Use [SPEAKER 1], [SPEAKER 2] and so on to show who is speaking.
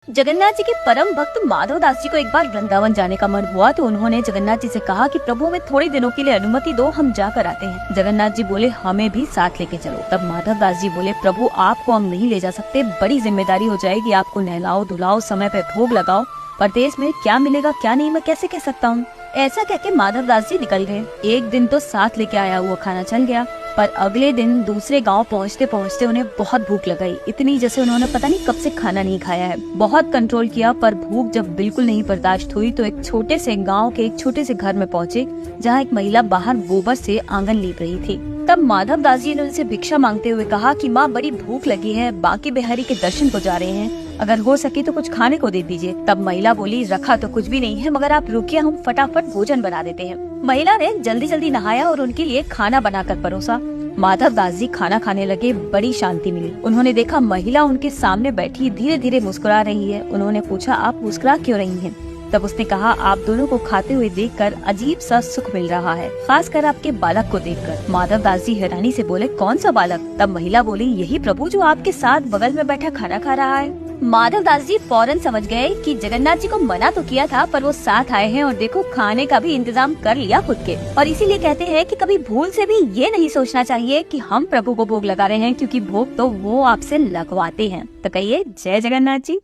[SPEAKER 1] जगन्नाथ जी के परम भक्त माधव दास जी को एक बार वृंदावन जाने का मन हुआ तो उन्होंने जगन्नाथ जी से कहा कि प्रभु हमें थोड़े दिनों के लिए अनुमति दो, हम जाकर आते हैं। जगन्नाथ जी बोले हमें भी साथ लेके चलो। तब माधव दास जी बोले प्रभु आपको हम नहीं ले जा सकते, बड़ी जिम्मेदारी हो जाएगी, आपको नहलाओ धुलाओ, समय पे भोग लगाओ, परदेश में क्या मिलेगा क्या नहीं मैं कैसे कह सकता हूँ। ऐसा कहके माधव दास जी निकल गए। एक दिन तो साथ लेके आया हुआ खाना चल गया, पर अगले दिन दूसरे गांव पहुंचते पहुंचते उन्हें बहुत भूख लग गई, इतनी जैसे उन्होंने पता नहीं कब से खाना नहीं खाया है। बहुत कंट्रोल किया पर भूख जब बिल्कुल नहीं बर्दाश्त हुई तो एक छोटे से गांव के एक छोटे से घर में पहुंचे जहां एक महिला बाहर गोबर से आंगन लीप रही थी। तब माधव दास जी ने उनसे भिक्षा मांगते हुए कहा कि माँ बड़ी भूख लगी है, बांके बिहारी के दर्शन को जा रहे हैं, अगर हो सके तो कुछ खाने को दे दीजिए। तब महिला बोली रखा तो कुछ भी नहीं है, मगर आप रुकिए हम फटाफट भोजन बना देते हैं। महिला ने जल्दी जल्दी नहाया और उनके लिए खाना बनाकर परोसा। माधव दास जी खाना खाने लगे, बड़ी शांति मिली। उन्होंने देखा महिला उनके सामने बैठी धीरे धीरे मुस्कुरा रही है। उन्होंने पूछा आप मुस्कुरा क्यों रही हैं? तब उसने कहा आप दोनों को खाते हुए देखकर अजीब सा सुख मिल रहा है, खासकर आपके बालक को देखकर। माधव दास जी हैरानी से बोले कौन सा बालक? तब महिला बोली यही प्रभु जो आपके साथ बगल में बैठा खाना खा रहा है। माधव दास जी फौरन समझ गए कि जगन्नाथ जी को मना तो किया था पर वो साथ आए हैं और देखो खाने का भी इंतजाम कर लिया खुद के। और इसीलिए कहते हैं कि कभी भूल से भी ये नहीं सोचना चाहिए कि हम प्रभु को भोग लगा रहे हैं, क्योंकि भोग तो वो आपसे लगवाते हैं। तो कहिए जय जगन्नाथ जी।